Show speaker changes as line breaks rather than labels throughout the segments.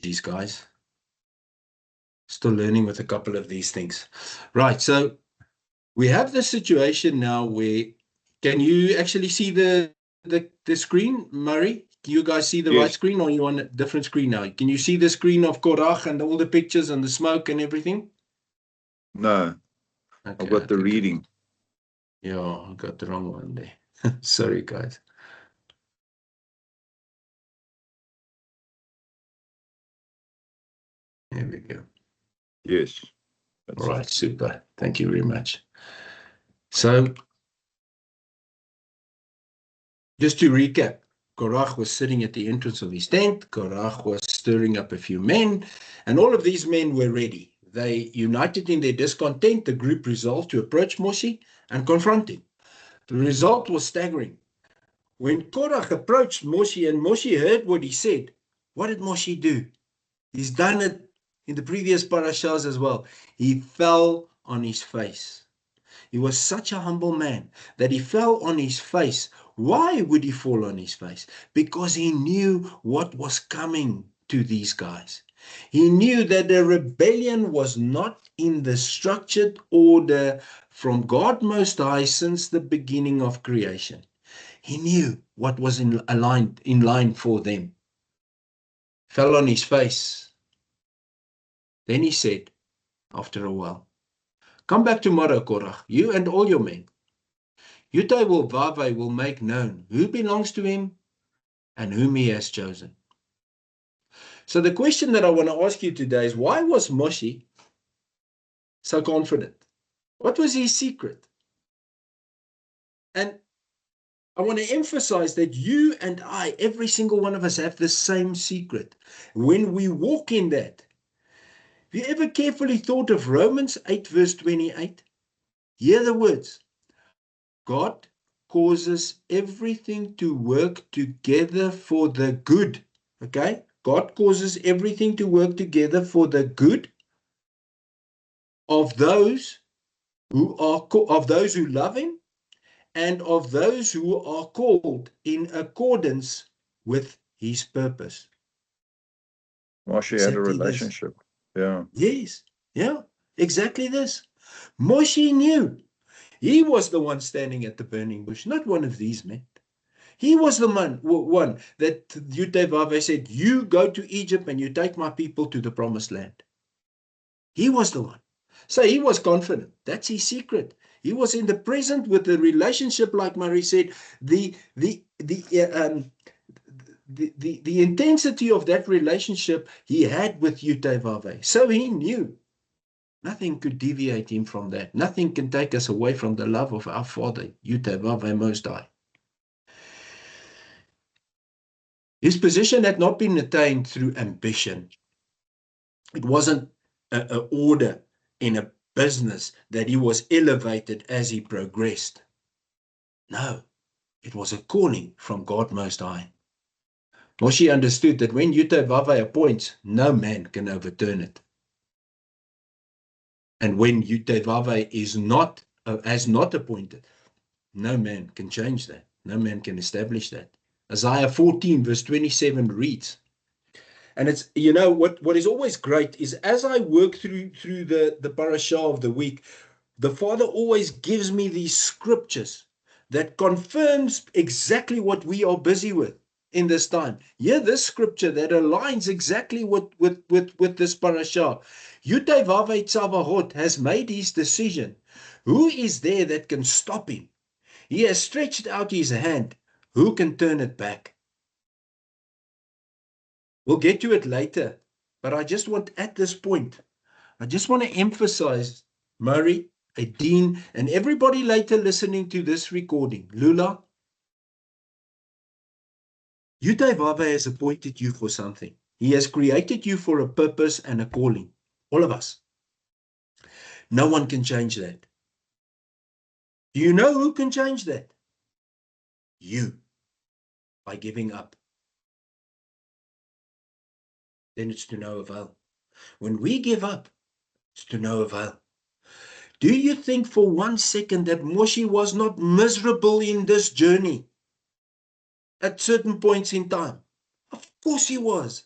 These guys. Still learning with a couple of these things. Right, so we have the situation now where, can you actually see the screen, Murray? Can you guys see the right screen, or are you on a different screen now? Can you see the screen of Korach and all the pictures and the smoke and everything?
No,
Okay,
I've got the reading.
Yeah, I got the wrong one there. Sorry, guys. There we go.
Yes.
All right, super. Thank you very much. So, just to recap, Korach was sitting at the entrance of his tent. Korach was stirring up a few men, and all of these men were ready. They united in their discontent. The group resolved to approach Moshe and confront him. The result was staggering. When Korach approached Moshe and Moshe heard what he said, what did Moshe do? He's done it in the previous parashas as well. He fell on his face. He was such a humble man that he fell on his face. Why would he fall on his face? Because he knew what was coming to these guys. He knew that the rebellion was not in the structured order from God Most High since the beginning of creation. He knew what was in line for them. Fell on his face. Then he said, after a while, "Come back tomorrow, Korach, you and all your men. Yudai will make known who belongs to him and whom he has chosen." So the question that I want to ask you today is, why was Moshe so confident? What was his secret? And I want to emphasize that you and I, every single one of us, have the same secret. When we walk in that, have you ever carefully thought of Romans 8 verse 28? Hear the words. God causes everything to work together for the good. Okay? God causes everything to work together for the good of those who love him and of those who are called in accordance with his purpose.
Moshe had a relationship. Yeah.
Yes. Yeah. Exactly this. Moshe knew. He was the one standing at the burning bush, not one of these men. He was the one that Yudai said, "You go to Egypt and you take my people to the promised land." He was the one. So he was confident. That's his secret. He was in the present with the relationship, like Murray said, the intensity of that relationship he had with Yudai. So he knew nothing could deviate him from that. Nothing can take us away from the love of our Father, Yudai Most High. His position had not been attained through ambition. It wasn't an order in a business that he was elevated as he progressed. No, it was a calling from God Most High. Moshe understood that when Yudai appoints, no man can overturn it. And when Yudai has not appointed, no man can change that. No man can establish that. Isaiah 14 verse 27 reads, and it's, what is always great is as I work through the parasha of the week, the Father always gives me these scriptures that confirms exactly what we are busy with in this time. Here, this scripture that aligns exactly with this parasha. Yudai Tzavahot has made his decision. Who is there that can stop him? He has stretched out his hand. Who can turn it back? We'll get to it later, but I just want, at this point, I just want to emphasize, Murray, Dean, and everybody later listening to this recording, Lula, Yudai has appointed you for something. He has created you for a purpose and a calling. All of us. No one can change that. Do you know who can change that? You. By giving up. Then it's to no avail. When we give up, it's to no avail. Do you think for 1 second that Moshe was not miserable in this journey at certain points in time? Of course he was.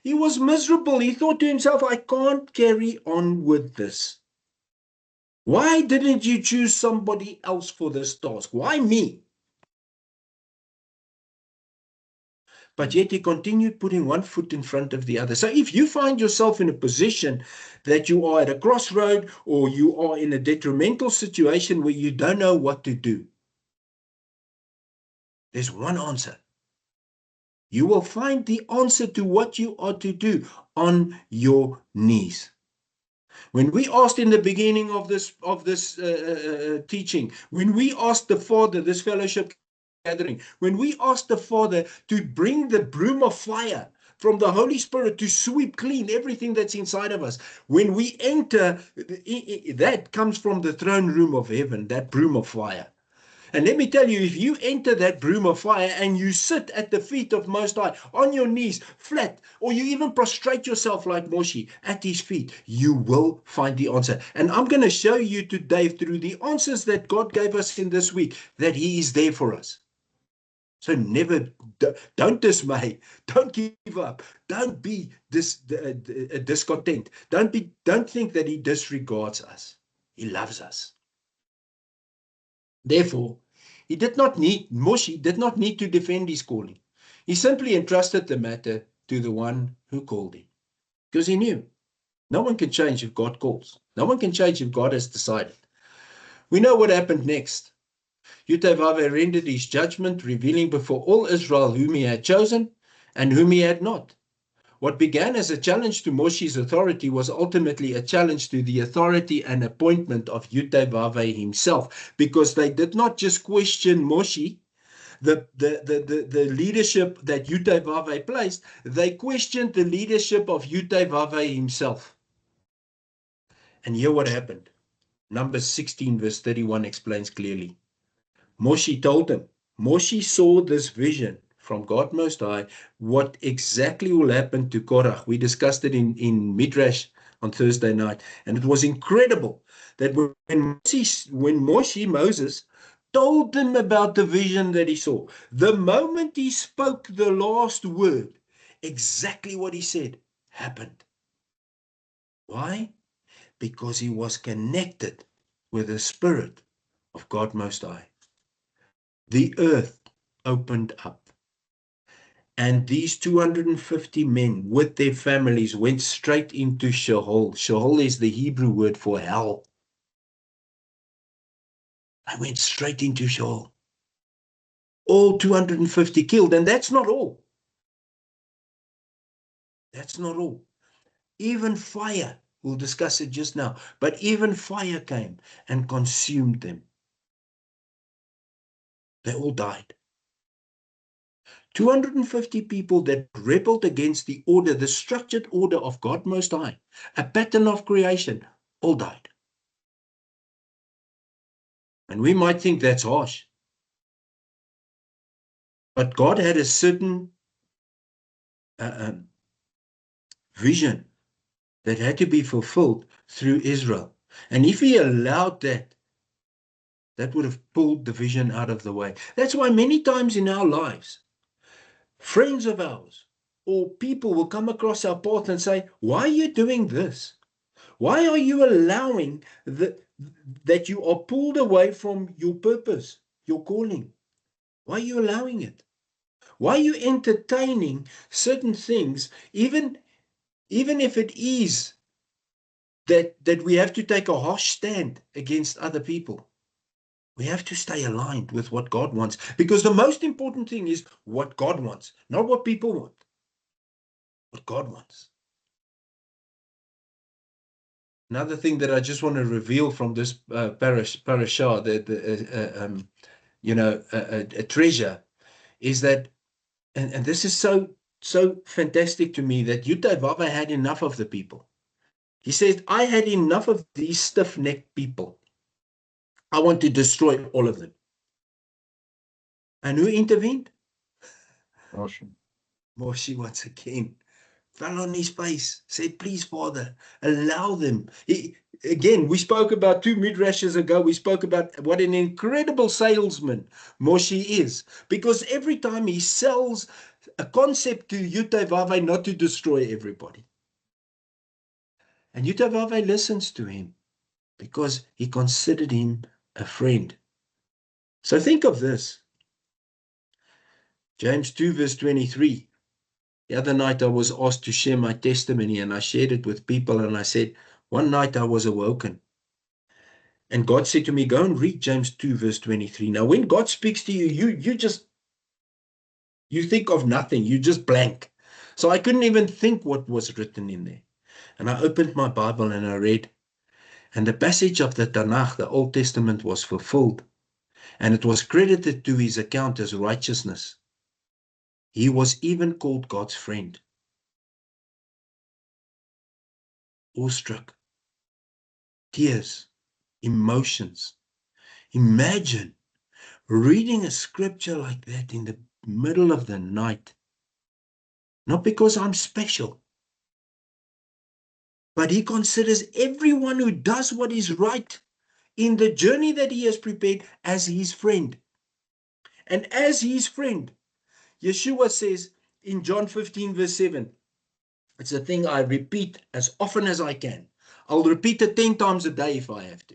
He was miserable. He thought to himself, I can't carry on with this. Why didn't you choose somebody else for this task? Why me? But yet he continued putting one foot in front of the other. So if you find yourself in a position that you are at a crossroad or you are in a detrimental situation where you don't know what to do, there's one answer. You will find the answer to what you are to do on your knees. When we asked in the beginning of this teaching, when we asked the Father, this fellowship gathering, when we asked the Father to bring the broom of fire from the Holy Spirit to sweep clean everything that's inside of us, when we enter, that comes from the throne room of heaven, that broom of fire. And let me tell you, if you enter that broom of fire and you sit at the feet of Most High, on your knees, flat, or you even prostrate yourself like Moshe at his feet, you will find the answer. And I'm going to show you today through the answers that God gave us in this week that He is there for us. So don't dismay, don't give up, don't be discontent, don't think that He disregards us. He loves us. Therefore, Moshe did not need to defend his calling. He simply entrusted the matter to the one who called him. Because he knew no one can change if God calls. No one can change if God has decided. We know what happened next. Yudavave rendered his judgment, revealing before all Israel whom he had chosen and whom he had not. What began as a challenge to Moshe's authority was ultimately a challenge to the authority and appointment of Yudavave himself, because they did not just question Moshe, the leadership that Yudavave placed, they questioned the leadership of Yudavave himself. And here what happened. Numbers 16 verse 31 explains clearly. Moshe told them, Moshe saw this vision from God Most High, what exactly will happen to Korach. We discussed it in Midrash on Thursday night, and it was incredible that when Moses told them about the vision that he saw, the moment he spoke the last word, exactly what he said happened. Why? Because he was connected with the Spirit of God Most High. The earth opened up. And these 250 men with their families went straight into Sheol. Sheol is the Hebrew word for hell. I went straight into Sheol. All 250 killed, and that's not all. That's not all. Even fire, we'll discuss it just now, but even fire came and consumed them. They all died. 250 people that rebelled against the order, the structured order of God Most High, a pattern of creation, all died. And we might think that's harsh. But God had a certain vision that had to be fulfilled through Israel. And if He allowed that, that would have pulled the vision out of the way. That's why many times in our lives, friends of ours or people will come across our path and say, why are you doing this? Why are you allowing that you are pulled away from your purpose, your calling? Why are you allowing it? Why are you entertaining certain things, even if it is that we have to take a harsh stand against other people? We have to stay aligned with what God wants, because the most important thing is what God wants, not what people want. What God wants. Another thing that I just want to reveal from this parasha, a treasure, is that, and this is so fantastic to me, that Yudavave had enough of the people. He says, I had enough of these stiff-necked people. I want to destroy all of them. And who intervened? Moshe once again fell on his face, said, please, Father, allow them. Again, we spoke about 2 midrashes ago, we spoke about what an incredible salesman Moshe is, because every time he sells a concept to Yutevave not to destroy everybody. And Yutevave listens to him because he considered him a friend. So think of this. James 2 verse 23. The other night I was asked to share my testimony and I shared it with people and I said, one night I was awoken. And God said to me, go and read James 2 verse 23. Now when God speaks to you, you think of nothing. You just blank. So I couldn't even think what was written in there. And I opened my Bible and I read. And the passage of the Tanakh, the Old Testament, was fulfilled. And it was credited to his account as righteousness. He was even called God's friend. Awestruck. Tears. Emotions. Imagine reading a scripture like that in the middle of the night. Not because I'm special, but he considers everyone who does what is right in the journey that he has prepared as his friend. And as his friend, Yeshua says in John 15 verse 7, it's a thing I repeat as often as I can. I'll repeat it 10 times a day if I have to.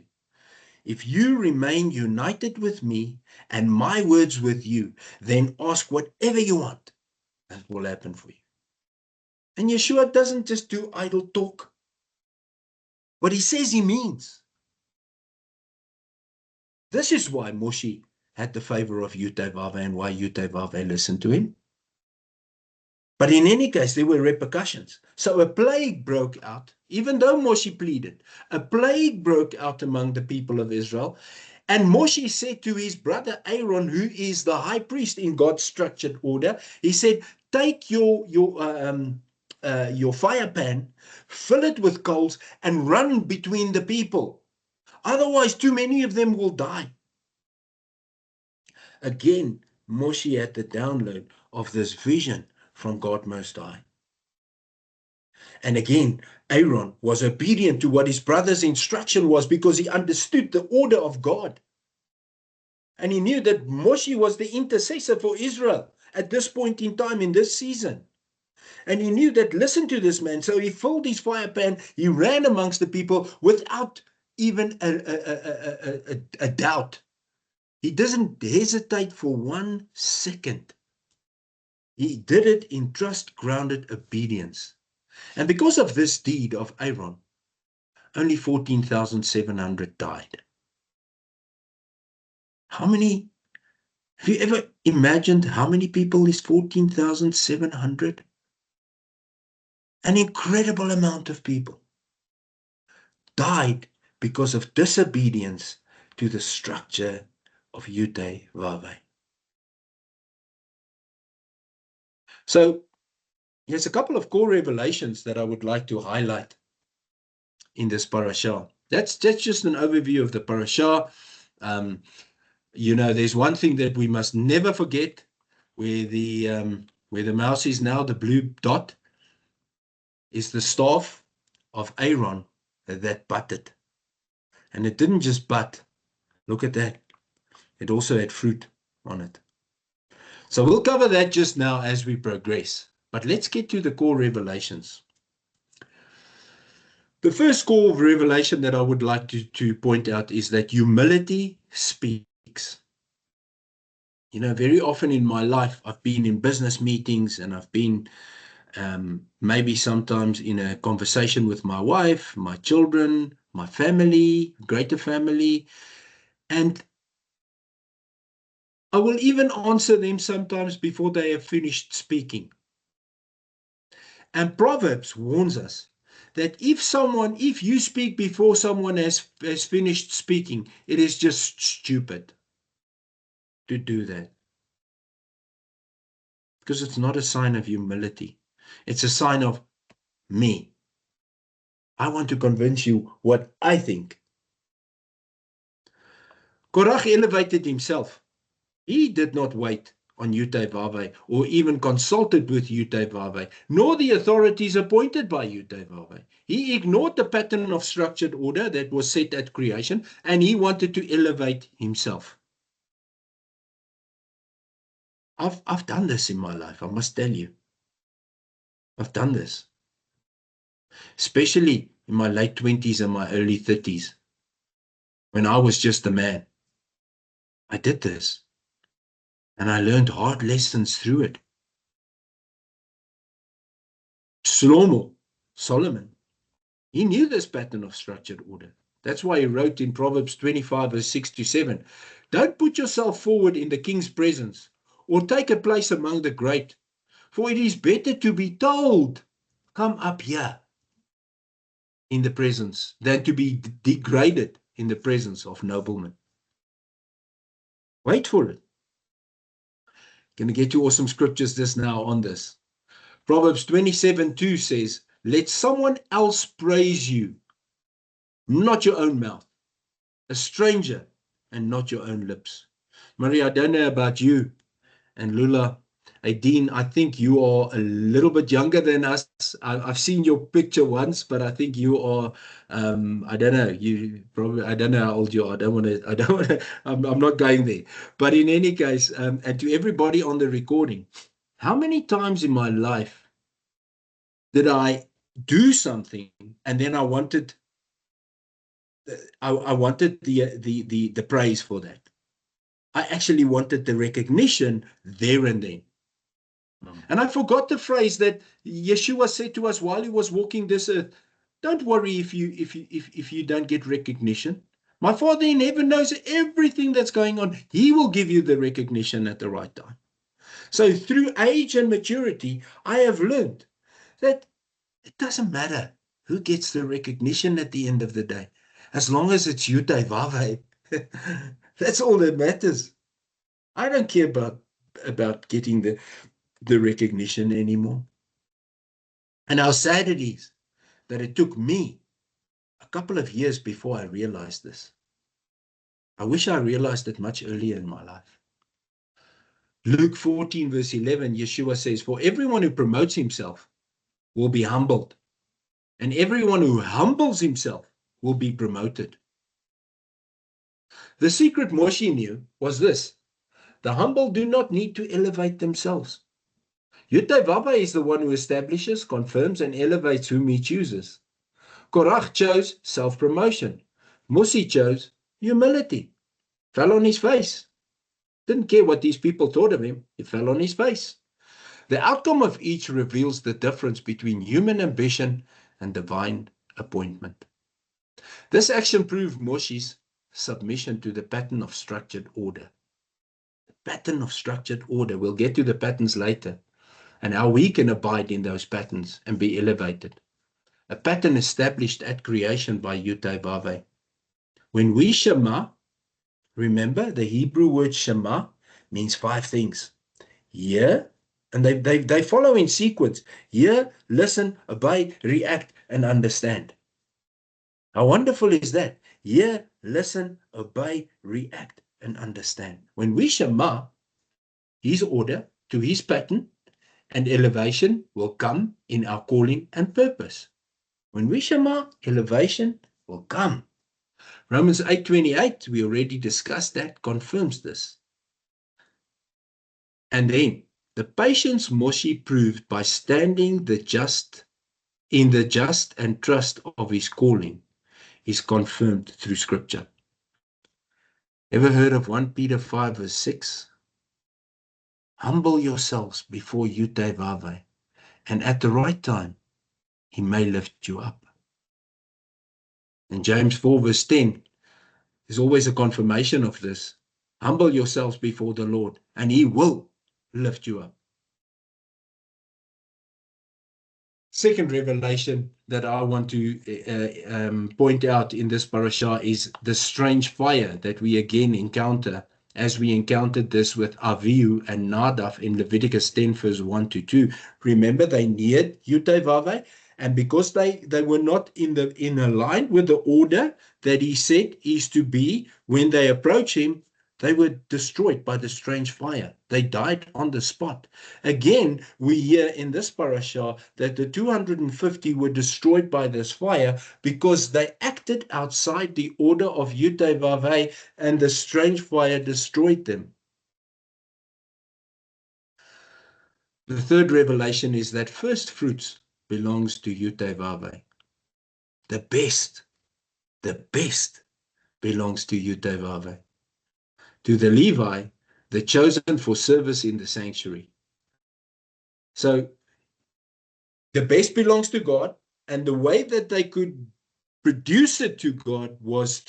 If you remain united with me and my words with you, then ask whatever you want. That will happen for you. And Yeshua doesn't just do idle talk. What he says he means. This is why Moshe had the favor of Yutevave and why Yutevave listened to him. But in any case, there were repercussions. So a plague broke out, even though Moshe pleaded. A plague broke out among the people of Israel. And Moshe said to his brother Aaron, who is the high priest in God's structured order, he said, take your fire pan, fill it with coals, and run between the people. Otherwise, too many of them will die. Again, Moshe had the download of this vision from God Most High. And again, Aaron was obedient to what his brother's instruction was because he understood the order of God. And he knew that Moshe was the intercessor for Israel at this point in time, in this season. And he knew that, listen to this man. So he filled his fire pan, he ran amongst the people without even a doubt. He doesn't hesitate for 1 second. He did it in trust-grounded obedience. And because of this deed of Aaron, only 14,700 died. How many? Have you ever imagined how many people is 14,700? An incredible amount of people died because of disobedience to the structure of Yutevave. So there's a couple of core revelations that I would like to highlight in this parasha. That's just an overview of the parasha. There's one thing that we must never forget, where the mouse is now, the blue dot, is the staff of Aaron that budded. And it didn't just bud. Look at that. It also had fruit on it. So we'll cover that just now as we progress. But let's get to the core revelations. The first core revelation that I would like to point out is that humility speaks. Very often in my life, I've been in business meetings and I've been maybe sometimes in a conversation with my wife, my children, my family, greater family, and I will even answer them sometimes before they have finished speaking. And Proverbs warns us that if you speak before someone has finished speaking, it is just stupid to do that. Because it's not a sign of humility. It's a sign of me. I want to convince you what I think. Korach elevated himself. He did not wait on Yutevave or even consulted with Yutevave, nor the authorities appointed by Yutevave. He ignored the pattern of structured order that was set at creation, and he wanted to elevate himself. I've done this in my life, I must tell you. I've done this. Especially in my late 20s and my early 30s, when I was just a man. I did this. And I learned hard lessons through it. Solomon, he knew this pattern of structured order. That's why he wrote in Proverbs 25, verse 6 to 7, don't put yourself forward in the king's presence, or take a place among the great, for it is better to be told, come up here in the presence, than to be degraded in the presence of noblemen. Wait for it. Going to get you awesome scriptures just now on this. Proverbs 27:2 says, let someone else praise you, not your own mouth, a stranger and not your own lips. Maria, I don't know about you, and Lula, Aideen, I think you are a little bit younger than us. I've seen your picture once, but I think you are, I don't know, I don't know how old you are. I'm not going there. But in any case, and to everybody on the recording, how many times in my life did I do something and then I wanted the praise for that? I actually wanted the recognition there and then. And I forgot the phrase that Yeshua said to us while he was walking this earth. Don't worry if you don't get recognition. My Father in heaven knows everything that's going on. He will give you the recognition at the right time. So through age and maturity, I have learned that it doesn't matter who gets the recognition at the end of the day. As long as it's Yute Vave, that's all that matters. I don't care about getting the recognition anymore. And how sad it is that it took me a couple of years before I realized this. I wish I realized it much earlier in my life. Luke 14, verse 11, Yeshua says, for everyone who promotes himself will be humbled, and everyone who humbles himself will be promoted. The secret Moshe knew was this: the humble do not need to elevate themselves. Yutevava is the one who establishes, confirms, and elevates whom he chooses. Korach chose self-promotion. Musi chose humility. Fell on his face. Didn't care what these people thought of him. He fell on his face. The outcome of each reveals the difference between human ambition and divine appointment. This action proved Moshe's submission to the pattern of structured order. The pattern of structured order. We'll get to the patterns later and how we can abide in those patterns and be elevated. A pattern established at creation by Yutevave. When we Shema, remember the Hebrew word Shema means 5 things. Hear, and they follow in sequence. Hear, listen, obey, react, and understand. How wonderful is that? Hear, listen, obey, react, and understand. When we Shema, his order to his pattern and elevation will come in our calling and purpose. When we Shema, elevation will come. Romans 8:28, we already discussed that, confirms this. And then the patience Moshe proved by standing in the just and trust of his calling is confirmed through scripture. Ever heard of 1 Peter 5 verse 6? Humble yourselves before Yutevave, and at the right time he may lift you up. And James 4 verse 10 is always a confirmation of this. Humble yourselves before the Lord, and he will lift you up. Second revelation that I want to point out in this parasha is the strange fire that we again encounter, as we encountered this with Avihu and Nadav in Leviticus 10 verse 1 to 2. Remember, they neared Yutevave, and because they were not in a line with the order that he said is to be, when they approach him, they were destroyed by the strange fire. They died on the spot. Again, we hear in this parasha that the 250 were destroyed by this fire because they acted outside the order of Yutevave, and the strange fire destroyed them. The third revelation is that first fruits belongs to Yud-Teh-Vav-Veh. The best belongs to Yud-Teh-Vav-Veh. To the Levi, the chosen for service in the sanctuary. So the best belongs to God, and the way that they could produce it to God was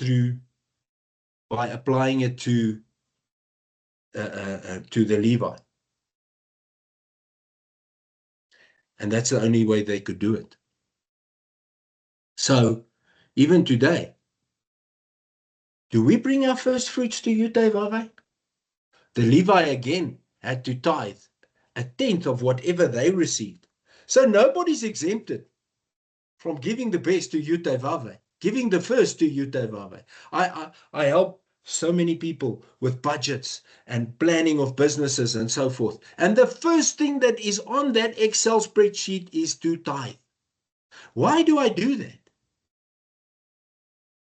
by applying it to the Levi. And that's the only way they could do it. So even today, do we bring our first fruits to Yud-Teh-Vav-Veh? The Levi again had to tithe 1/10 of whatever they received. So nobody's exempted from giving the best to Yud-Teh-Vav-Veh, giving the first to Yud-Teh-Vav-Veh. I help so many people with budgets and planning of businesses and so forth. And the first thing that is on that Excel spreadsheet is to tithe. Why do I do that?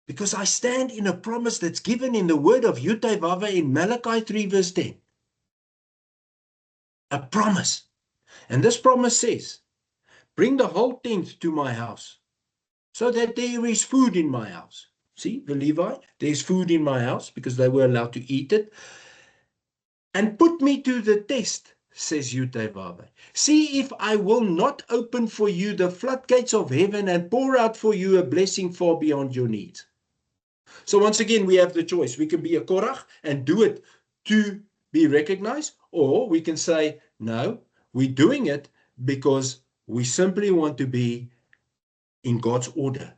Because I stand in a promise that's given in the word of Yud-Teh-Vav-Veh in Malachi 3 verse 10. A promise. And this promise says, bring the whole tenth to my house, so that there is food in my house. See, the Levi, there's food in my house because they were allowed to eat it. And put me to the test, says Yud-Teh-Vav-Veh. See if I will not open for you the floodgates of heaven and pour out for you a blessing far beyond your needs. So once again, we have the choice. We can be a Korach and do it to be recognized, or we can say, no, we're doing it because we simply want to be in God's order.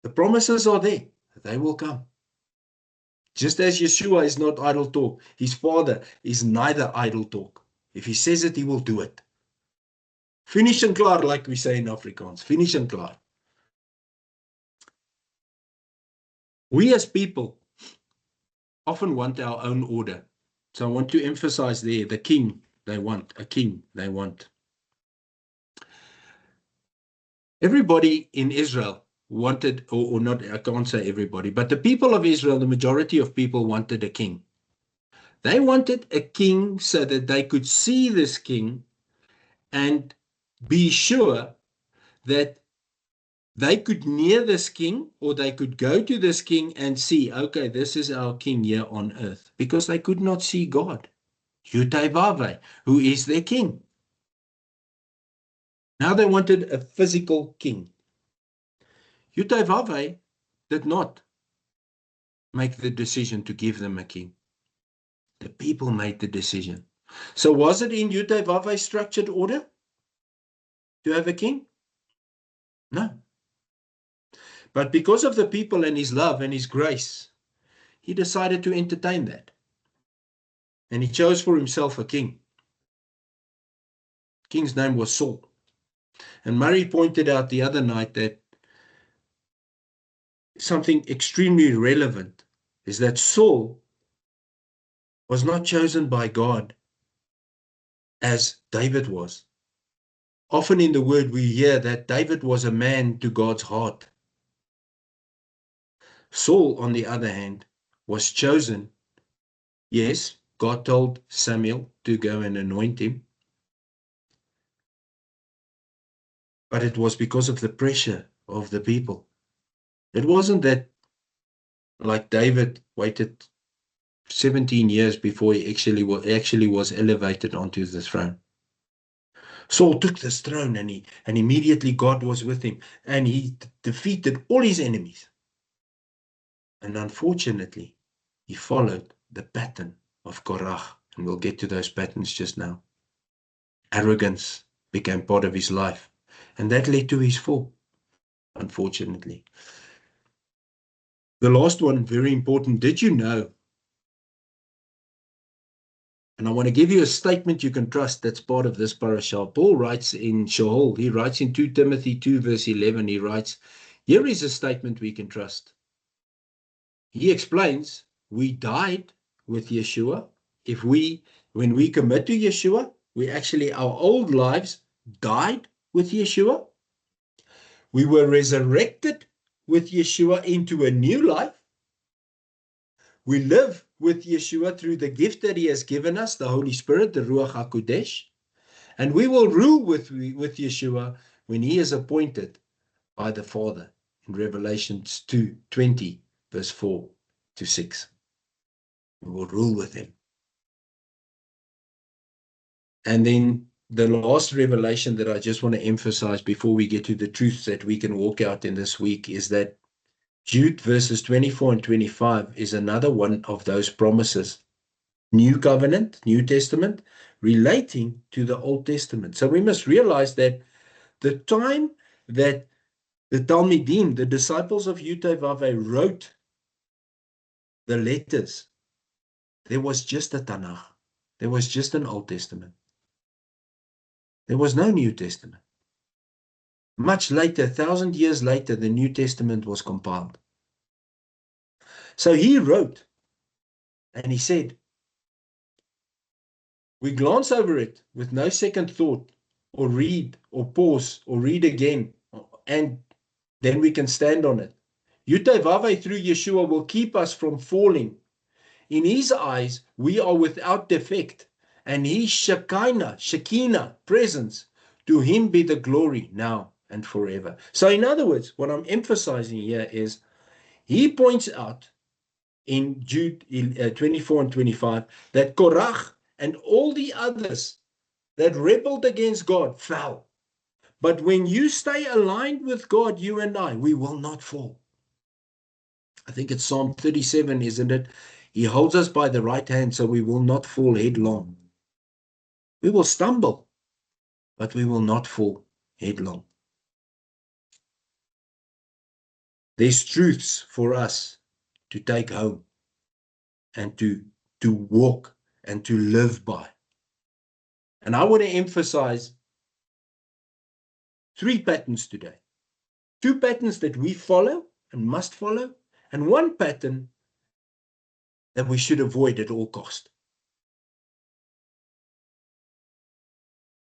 The promises are there. They will come. Just as Yeshua is not idle talk, his Father is neither idle talk. If he says it, he will do it. Finish en klaar, like we say in Afrikaans. Finish en klaar. We as people often want our own order. So I want to emphasize there, the king they want, a king they want. Everybody in Israel wanted, or not, I can't say everybody, but the people of Israel, the majority of people wanted a king. They wanted a king so that they could see this king and be sure that they could near this king, or they could go to this king and see, okay, this is our king here on earth, because they could not see God, Yud-Teh-Vav-Veh, who is their king. Now they wanted a physical king. Yud-Teh-Vav-Veh did not make the decision to give them a king. The people made the decision. So was it in Yud-Teh-Vav-Veh's structured order to have a king? No. But because of the people and his love and his grace, he decided to entertain that. And he chose for himself a king. The king's name was Saul. And Murray pointed out the other night that something extremely relevant is that Saul was not chosen by God as David was. Often in the word we hear that David was a man to God's heart. Saul, on the other hand, was chosen. Yes, God told Samuel to go and anoint him. But it was because of the pressure of the people. It wasn't that, like David waited 17 years before he actually was elevated onto the throne. Saul took this throne and immediately God was with him and he defeated all his enemies. And unfortunately, he followed the pattern of Korach, and we'll get to those patterns just now. Arrogance became part of his life, and that led to his fall, unfortunately. The last one, very important. Did you know? And I want to give you a statement you can trust that's part of this parasha. Paul writes in Sheol, he writes in 2 Timothy 2 verse 11, he writes, here is a statement we can trust. He explains, we died with Yeshua. When we commit to Yeshua, our old lives died with Yeshua. We were resurrected with Yeshua into a new life. We live with Yeshua through the gift that he has given us, the Holy Spirit, the Ruach HaKodesh. And we will rule with Yeshua when he is appointed by the Father in Revelation 2:20, verse 4 to 6. We will rule with him. And then the last revelation that I just want to emphasize before we get to the truths that we can walk out in this week is that Jude verses 24 and 25 is another one of those promises. New covenant, New Testament, relating to the Old Testament. So we must realize that the time that the Talmidim, the disciples of Yutevave, wrote the letters, there was just a Tanakh. There was just an Old Testament. There was no New Testament. Much later, 1,000 years later, the New Testament was compiled. So he wrote, and he said, we glance over it with no second thought, or read, or pause, or read again, and then we can stand on it. Yutevave through Yeshua will keep us from falling. In his eyes, we are without defect, and his Shekinah presence, to him be the glory now and forever. So in other words, what I'm emphasizing here is, he points out in Jude 24 and 25, that Korach and all the others that rebelled against God fell. But when you stay aligned with God, you and I, we will not fall. I think it's Psalm 37, isn't it? He holds us by the right hand so we will not fall headlong. We will stumble, but we will not fall headlong. There's truths for us to take home and to walk and to live by. And I want to emphasize 3 patterns today. 2 patterns that we follow and must follow, and 1 pattern that we should avoid at all cost.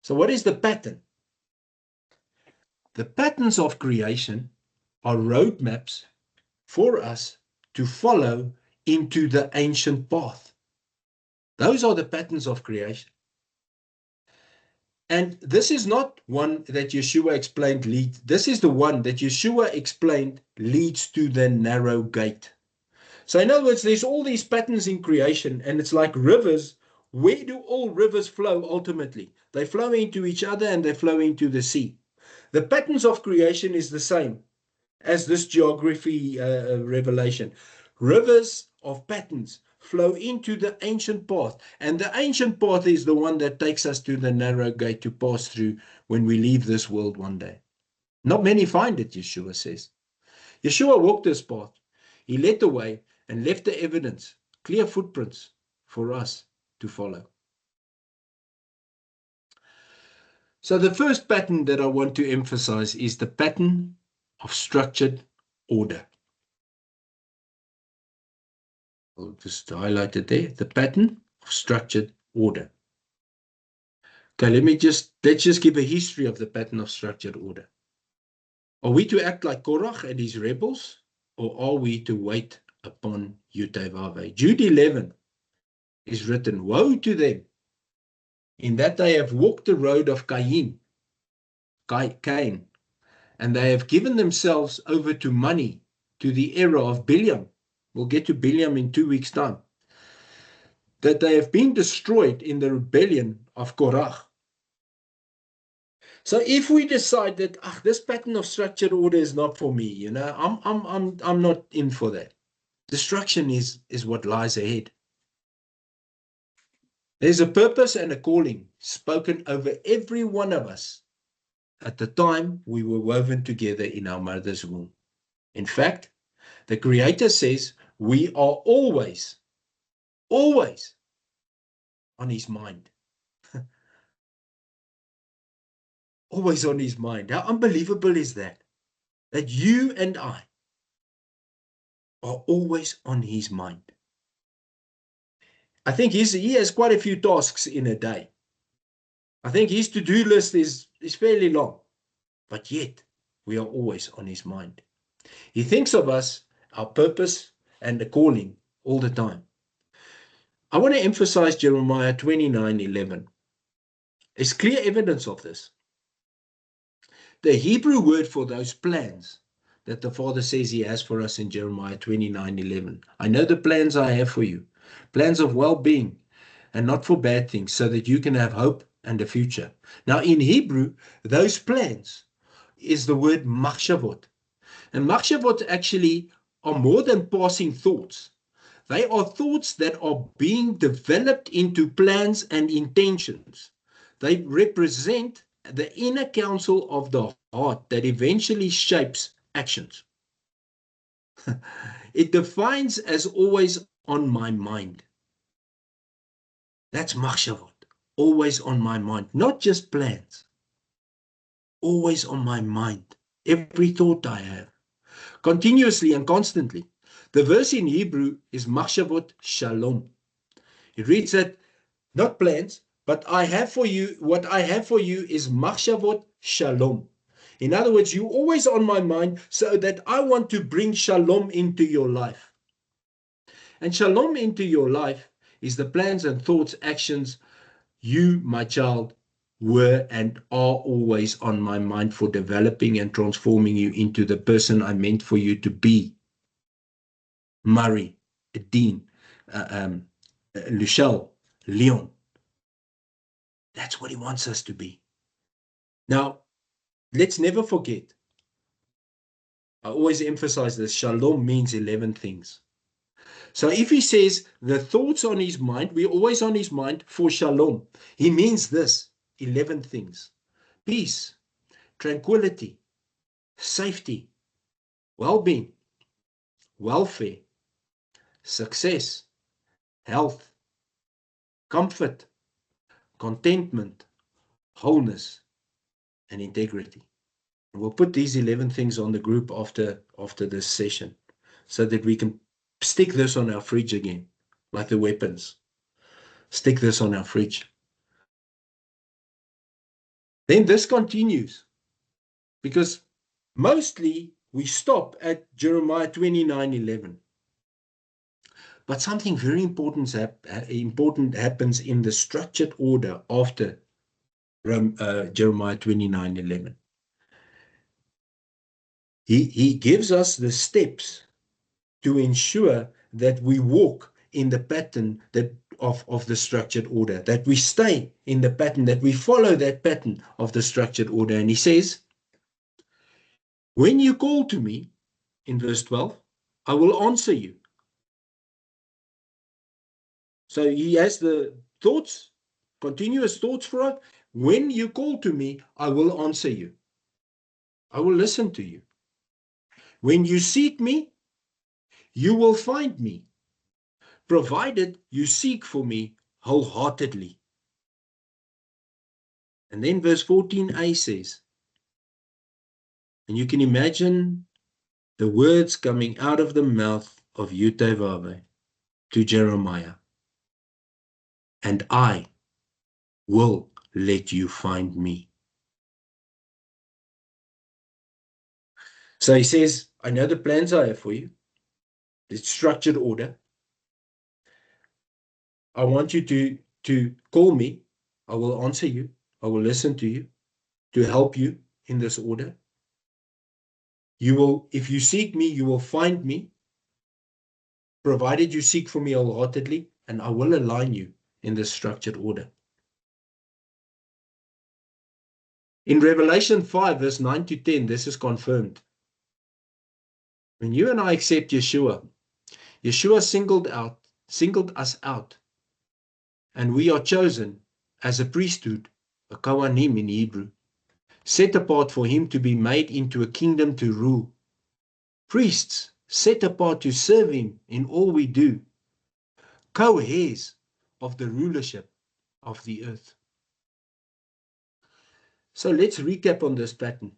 So what is the pattern? The patterns of creation are roadmaps for us to follow into the ancient path. Those are the patterns of creation. And this is not one that Yeshua explained leads. This is the one that Yeshua explained leads to the narrow gate. So in other words, there's all these patterns in creation, and it's like rivers. Where do all rivers flow ultimately? They flow into each other and they flow into the sea. The patterns of creation is the same as this geography revelation. Rivers of patterns flow into the ancient path, and the ancient path is the one that takes us to the narrow gate to pass through when we leave this world one day. Not many find it, Yeshua says. Yeshua walked this path. He led the way and left the evidence, clear footprints for us to follow. So the first pattern that I want to emphasize is the pattern of structured order. I'll just highlight it there, the pattern of structured order. Okay, let's just give a history of the pattern of structured order. Are we to act like Korach and his rebels, or are we to wait upon Yutevave? Jude 11 is written, woe to them, in that they have walked the road of Cain, and they have given themselves over to money, to the error of Biliam. We'll get to Biliam in 2 weeks' time. That they have been destroyed in the rebellion of Korach. So if we decide that this pattern of structured order is not for me, I'm not in for that. Destruction is what lies ahead. There's a purpose and a calling spoken over every one of us at the time we were woven together in our mother's womb. In fact, the Creator says we are always on his mind. Always on his mind. How unbelievable is that? That you and I are always on his mind. I think he has quite a few tasks in a day. I think his to-do list is fairly long, but yet we are always on his mind. He thinks of us, our purpose and the calling all the time. I want to emphasize Jeremiah 29:11. There's clear evidence of this. The Hebrew word for those plans that the Father says he has for us in Jeremiah 29:11. I know the plans I have for you, plans of well-being and not for bad things, so that you can have hope and a future. Now in Hebrew, those plans is the word machshavot. And machshavot actually are more than passing thoughts. They are thoughts that are being developed into plans and intentions. They represent the inner counsel of the heart that eventually shapes actions. It defines as always on my mind. That's machshavot, always on my mind, not just plans, always on my mind, every thought I have, continuously and constantly. The verse in Hebrew is machshavot shalom. It reads that not plans, but I have for you, what I have for you is machshavot shalom. In other words, you're always on my mind, so that I want to bring shalom into your life. And shalom into your life is the plans and thoughts, actions you, my child, were and are always on my mind for developing and transforming you into the person I meant for you to be. Murray, Dean, Luchelle, Leon. That's what he wants us to be. Now, let's never forget, I always emphasize this, shalom means 11 things. So if he says the thoughts on his mind, we're always on his mind for shalom. He means this, 11 things. Peace, tranquility, safety, well-being, welfare, success, health, comfort, contentment, wholeness, and integrity. We'll put these 11 things on the group after this session so that we can stick this on our fridge again, like the weapons. Stick this on our fridge. Then this continues, because mostly we stop at Jeremiah 29:11. But something very important happens in the structured order after Jeremiah 29:11. He gives us the steps to ensure that we walk in the pattern of the structured order, that we stay in the pattern, that we follow that pattern of the structured order. And he says, when you call to me, in verse 12, I will answer you. So he has the thoughts, continuous thoughts for us. When you call to me, I will answer you. I will listen to you. When you seek me, you will find me, provided you seek for me wholeheartedly. And then verse 14a says, and you can imagine the words coming out of the mouth of Yutevave to Jeremiah, and I will let you find me. So he says, I know the plans I have for you. It's structured order. I want you to call me. I will answer you. I will listen to you, to help you in this order. You will, if you seek me, you will find me, provided you seek for me wholeheartedly, and I will align you in this structured order. In Revelation 5, verse 9 to 10, this is confirmed. When you and I accept Yeshua, Yeshua singled us out, and we are chosen as a priesthood, a Kohanim in Hebrew, set apart for him to be made into a kingdom to rule. Priests set apart to serve him in all we do, co-heirs of the rulership of the earth. So let's recap on this pattern.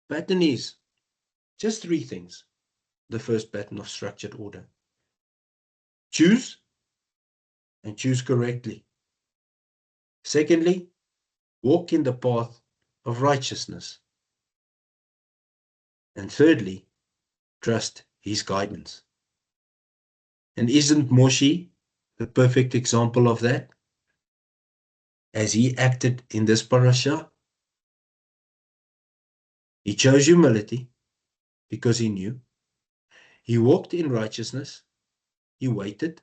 Pattern is just three things. The first pattern of structured order. Choose, and choose correctly. Secondly, walk in the path of righteousness. And thirdly, trust his guidance. And isn't Moshe the perfect example of that? As he acted in this parasha, he chose humility because he knew. He walked in righteousness. He waited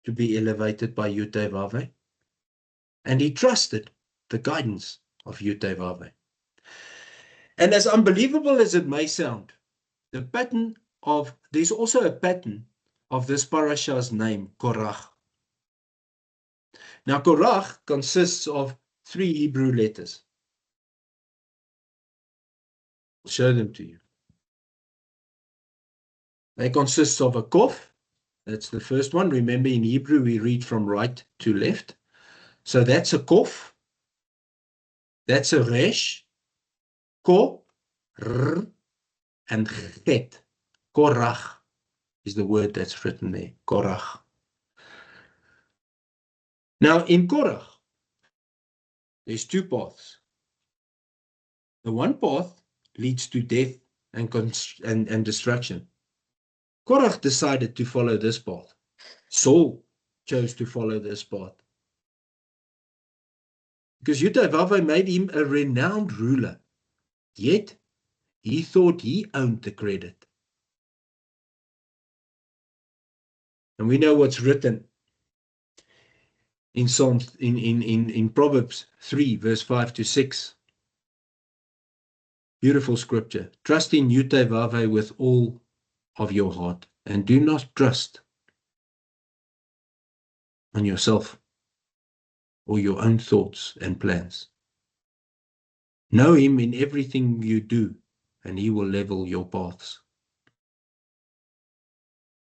to be elevated by Yud-Teh-Vaveh. And he trusted the guidance of Yud-Teh-Vaveh. And as unbelievable as it may sound, there's also a pattern of this parasha's name, Korach. Now, Korach consists of 3 Hebrew letters. I'll show them to you. They consist of a Kof. That's the first one. Remember, in Hebrew, we read from right to left. So that's a Kof. That's a Resh, Ko, R, and Chet. Korach is the word that's written there. Korach. Now, in Korach, there's 2 paths. The one path leads to death and destruction. Korach decided to follow this path. Saul chose to follow this path. Because Yud-Teh-Vaveh made him a renowned ruler. Yet, he thought he owned the credit. And we know what's written in Psalms, in Proverbs 3, verse 5 to 6. Beautiful scripture. Trust in Yud-Teh-Vaveh with all of your heart, and do not trust on yourself or your own thoughts and plans. Know him in everything you do, and he will level your paths.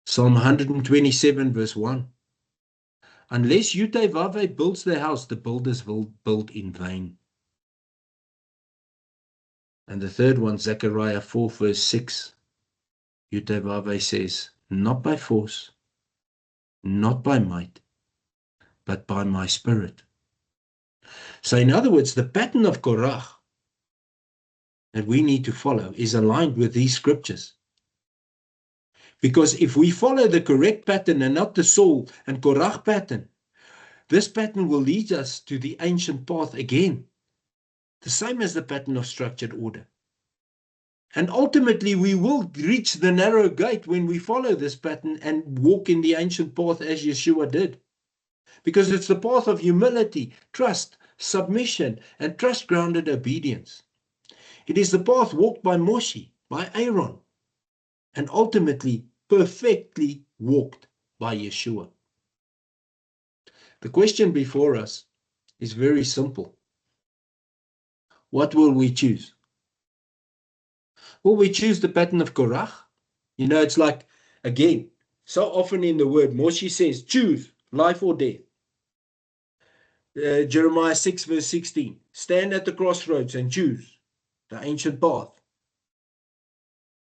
Psalm 127, verse 1. Unless Yud-Teh-Vaveh builds the house, the builders will build in vain. And the third one, Zechariah 4, verse 6. Yud-Teh-Vaveh says, not by force, not by might, but by my spirit. So in other words, the pattern of Korach that we need to follow is aligned with these scriptures. Because if we follow the correct pattern and not the Saul and Korach pattern, this pattern will lead us to the ancient path again, the same as the pattern of structured order. And ultimately, we will reach the narrow gate when we follow this pattern and walk in the ancient path as Yeshua did. Because it's the path of humility, trust, submission, and trust-grounded obedience. It is the path walked by Moshe, by Aaron, and ultimately perfectly walked by Yeshua. The question before us is very simple. What will we choose? Will we choose the pattern of Korach? You know, it's like, again, so often in the word, Moshe says, choose life or death. Jeremiah 6, verse 16, stand at the crossroads and choose the ancient path.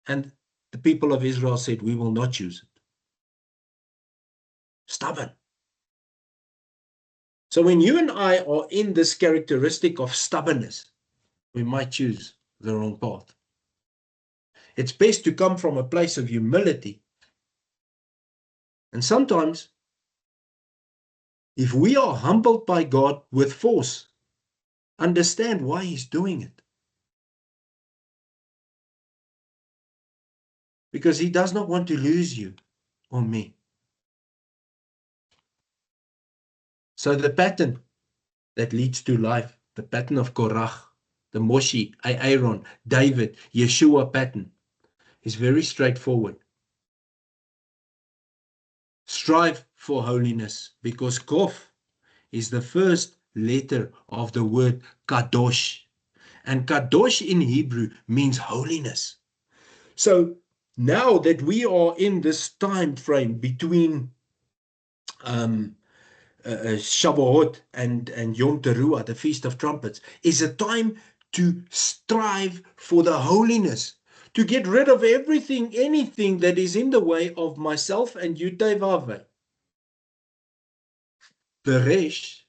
And the people of Israel said, we will not choose it. Stubborn. So when you and I are in this characteristic of stubbornness, we might choose the wrong path. It's best to come from a place of humility. And sometimes, if we are humbled by God with force, understand why he's doing it. Because he does not want to lose you or me. So the pattern that leads to life, the pattern of Korach, the Moshe, Aaron, David, Yeshua pattern, is very straightforward. Strive for holiness, because Kof is the first letter of the word Kadosh. And Kadosh in Hebrew means holiness. So now that we are in this time frame between Shavuot and Yom Teruah, the Feast of Trumpets, is a time to strive for the holiness, to get rid of anything that is in the way of myself and Yud-Teh-Vaveh. Beresh,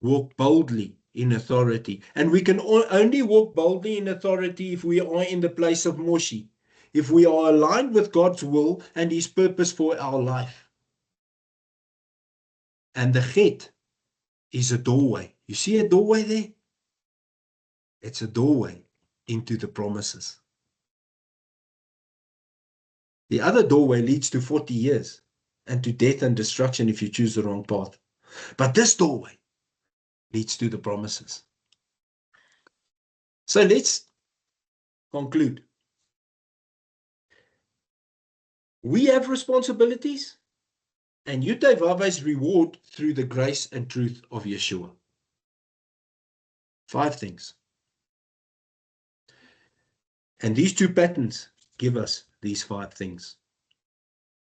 walk boldly in authority. And we can only walk boldly in authority if we are in the place of Moshe. if we are aligned with God's will and His purpose for our life. And the Chet is a doorway. You see a doorway there? It's a doorway into the promises. The other doorway leads to 40 years and to death and destruction if you choose the wrong path. But this doorway leads to the promises. So let's conclude. We have responsibilities, and Yutevava's reward through the grace and truth of Yeshua. 5 things. And these 2 patterns give us these 5 things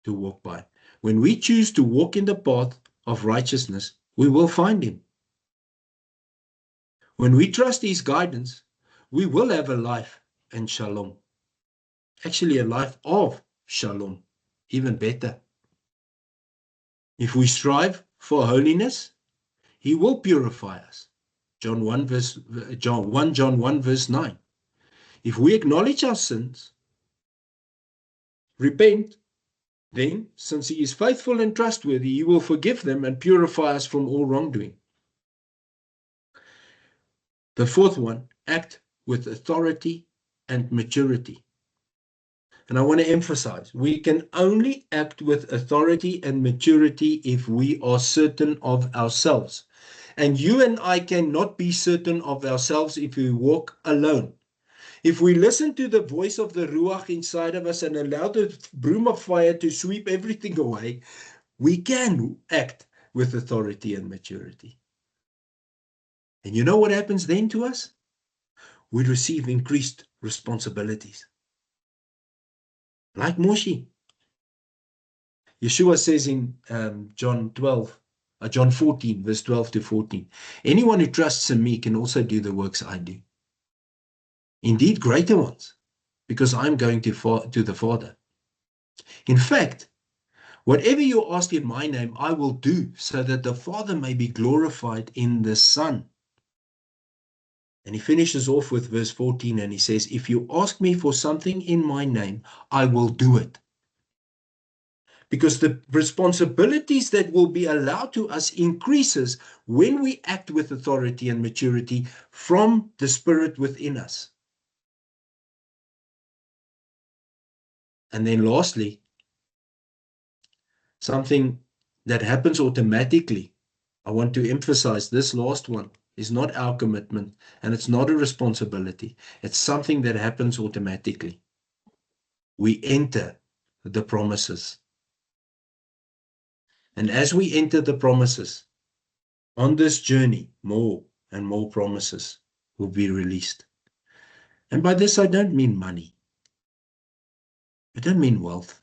to walk by. When we choose to walk in the path of righteousness, we will find Him. When we trust His guidance, we will have a life in shalom. Actually, a life of shalom, even better. If we strive for holiness, He will purify us. John 1 verse 9. If we acknowledge our sins, repent, then, since He is faithful and trustworthy, He will forgive them and purify us from all wrongdoing. The 4th one, act with authority and maturity. And I want to emphasize, we can only act with authority and maturity if we are certain of ourselves. And you and I cannot be certain of ourselves if we walk alone. If we listen to the voice of the Ruach inside of us and allow the broom of fire to sweep everything away, we can act with authority and maturity. And you know what happens then to us? We receive increased responsibilities. Like Moshe. Yeshua says in John 14, verse 12 to 14, anyone who trusts in me can also do the works I do. Indeed, greater ones, because I'm going to the Father. In fact, whatever you ask in my name, I will do, so that the Father may be glorified in the Son. And he finishes off with verse 14, and he says, if you ask me for something in my name, I will do it. Because the responsibilities that will be allowed to us increases when we act with authority and maturity from the Spirit within us. And then lastly, something that happens automatically. I want to emphasize this last one is not our commitment, and it's not a responsibility. It's something that happens automatically. We enter the promises. And as we enter the promises, on this journey, more and more promises will be released. And by this, I don't mean money. I don't mean wealth.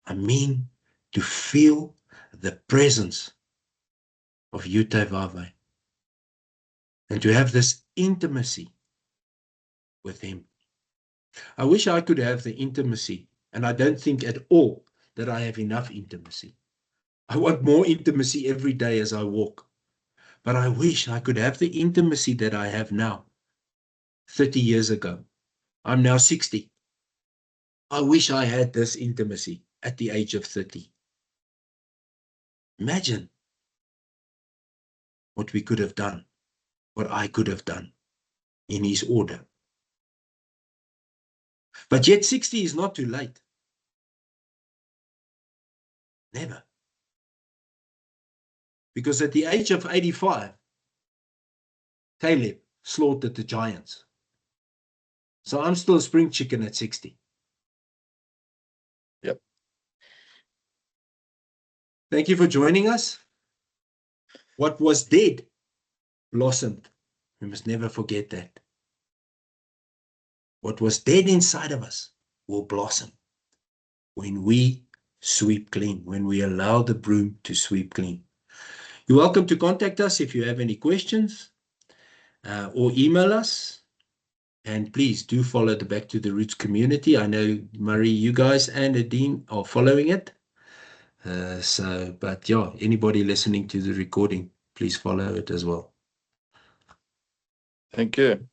I mean to feel the presence of Yutevave and to have this intimacy with Him. I wish I could have the intimacy, and I don't think at all that I have enough intimacy. I want more intimacy every day as I walk. But I wish I could have the intimacy that I have now, 30 years ago. I'm now 60. I wish I had this intimacy at the age of 30. Imagine what we could have done, what I could have done in His order. But yet 60 is not too late. Never. Because at the age of 85, Caleb slaughtered the giants. So I'm still a spring chicken at 60.
Yep.
Thank you for joining us. What was dead blossomed. We must never forget that. What was dead inside of us will blossom when we sweep clean, when we allow the broom to sweep clean. You're welcome to contact us if you have any questions or email us. And please do follow the Back to the Roots community. I know, Marie, you guys and Adine are following it. But yeah, anybody listening to the recording, please follow it as well.
Thank you.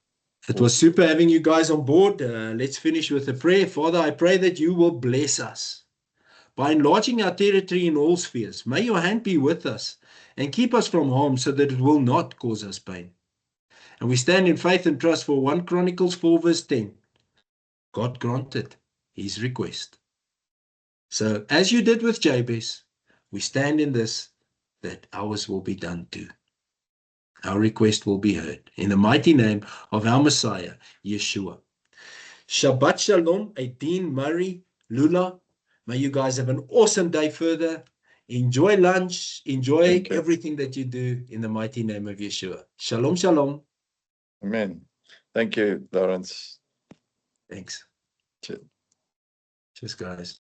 It was super having you guys on board. Let's finish with a prayer. Father, I pray that you will bless us by enlarging our territory in all spheres. May your hand be with us and keep us from harm so that it will not cause us pain. And we stand in faith and trust for 1 Chronicles 4 verse 10. God granted his request. So as you did with Jabez, we stand in this, that ours will be done too. Our request will be heard. In the mighty name of our Messiah, Yeshua. Shabbat Shalom, Aideen, Murray, Lula. May you guys have an awesome day further. Enjoy lunch. Enjoy everything that you do in the mighty name of Yeshua. Shalom, shalom.
Amen. Thank you, Lawrence.
Thanks.
Cheers.
Cheers, guys.